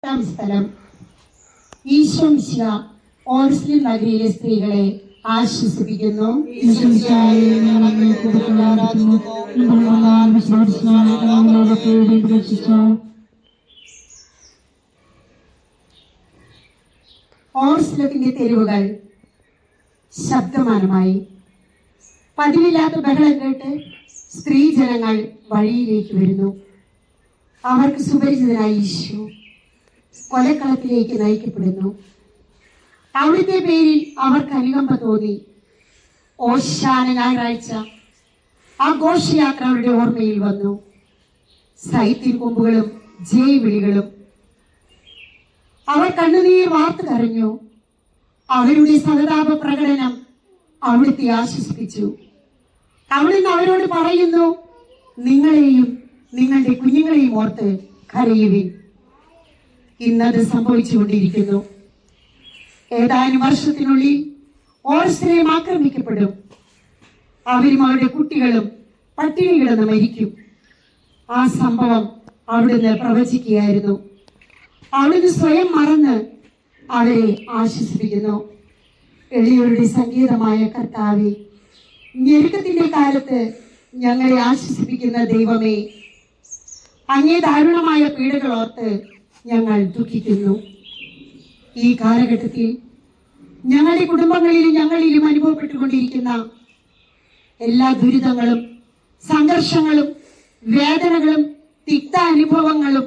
8-ാം സ്ഥലം. ഈശോ മിശിഹ ഓർസ്ലിം നഗരിയിലെ സ്ത്രീകളെ ആശ്വസിപ്പിക്കുന്നു. ഓർസ്ലത്തിന്റെ തെരുവുകൾ ശബ്ദമാനമായി. പതിവില്ലാത്ത ബഹളം കേട്ട് സ്ത്രീജനങ്ങൾ വഴിയിലേക്ക് വരുന്നു. അവർക്ക് സുപരിചിതനായ ഈശോ കൊലക്കളത്തിലേക്ക് നയിക്കപ്പെടുന്നു. അവിടുത്തെ പേരിൽ അവർക്ക് അനുകമ്പ തോന്നി. ഓശാന ഞായറാഴ്ച ആ ഘോഷയാത്ര അവരുടെ ഓർമ്മയിൽ വന്നു. സൈത്തിൻ കൊമ്പുകളും ജയ് വിളികളും. അവർ കണ്ണുനീർ വാർത്തു കരഞ്ഞു. അവരുടെ സഹതാപ പ്രകടനം അവിടുത്തെ ആശ്വസിപ്പിച്ചു. അവിടുന്ന് അവരോട് പറയുന്നു, നിങ്ങളെയും നിങ്ങളുടെ കുഞ്ഞുങ്ങളെയും ഓർത്ത് കരയുവിൻ. ഇന്നത് സംഭവിച്ചുകൊണ്ടിരിക്കുന്നു. ഏതാനും വർഷത്തിനുള്ളിൽ ഓർസ്ലേം ആക്രമിക്കപ്പെടും. അവരും അവരുടെ കുട്ടികളും പട്ടിണി കിടന്ന് മരിക്കും. ആ സംഭവം അവിടുന്ന് പ്രവചിക്കുകയായിരുന്നു. അവിടുന്ന് സ്വയം മറന്ന് അവരെ ആശ്വസിപ്പിക്കുന്നു. എളിയവരുടെ സംഗീതമായ കർത്താവേ, ഞെരുക്കത്തിന്റെ കാലത്ത് ഞങ്ങളെ ആശ്വസിപ്പിക്കുന്ന ദൈവമേ, അങ്ങേ ദാരുണമായ പീഡകൾ ഓർത്ത് ഞങ്ങൾ ദുഃഖിക്കുന്നു. ഈ കാലഘട്ടത്തിൽ ഞങ്ങളുടെ കുടുംബങ്ങളിലും ഞങ്ങളിലും അനുഭവപ്പെട്ടുകൊണ്ടിരിക്കുന്ന എല്ലാ ദുരിതങ്ങളും സംഘർഷങ്ങളും വേദനകളും തിക്ത അനുഭവങ്ങളും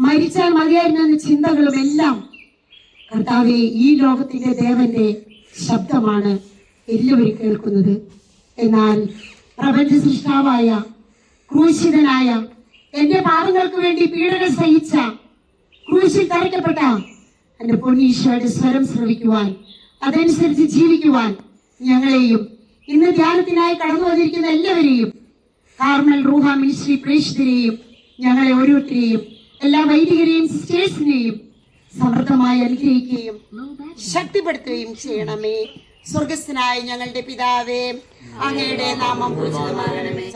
മരിച്ചാൽ മതിയായിരുന്ന ചിന്തകളും എല്ലാം കർത്താവെ, ഈ ലോകത്തിന്റെ ദേവന്റെ ശബ്ദമാണ് എല്ലാവരും കേൾക്കുന്നത്. എന്നാൽ പ്രപഞ്ച സൃഷ്ടാവായ ക്രൂശിതനായ എന്റെ പാപങ്ങൾക്ക് വേണ്ടി പീഡകൾ സഹിച്ച ക്രൂശിൽ തറയ്ക്കപ്പെട്ട എന്റെ പൊന്നീശോയുടെ സ്വരം ശ്രവിക്കുവാൻ, അതനുസരിച്ച് ജീവിക്കുവാൻ ഞങ്ങളെയും ഇന്ന് ധ്യാനത്തിനായി കടന്നു വന്നിരിക്കുന്ന എല്ലാവരെയും, കാർമൽ റൂഹ മിനിസ്ട്രി പ്രേക്ഷിതരെയും ഞങ്ങളെ ഓരോരുത്തരെയും എല്ലാ വൈദികരെയും സിസ്റ്റേഴ്സിനെയും സമൃദ്ധമായി അനുഗ്രഹിക്കുകയും ശക്തിപ്പെടുത്തുകയും ചെയ്യണമേ. സ്വർഗസ്ഥനായ ഞങ്ങളുടെ പിതാവേ, അങ്ങയുടെ നാമം പൂജിതമാകണമേ.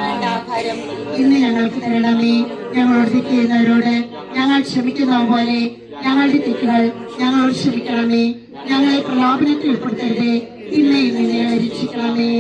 വേണ്ട ആഹാരം ഇന്ന് ഞങ്ങൾക്ക് തരണമേ. ഞങ്ങളോട് തെറ്റ് ചെയ്യുന്നവരോട് ഞങ്ങൾ ക്ഷമിക്കുന്ന പോലെ ഞങ്ങളുടെ തെറ്റുകൾ ഞങ്ങളോട് ക്ഷമിക്കണമേ. ഞങ്ങളെ പ്രലോഭനത്തിൽ ഉൾപ്പെടുത്തരുതേ, ഇന്നേ രക്ഷിക്കണമേ.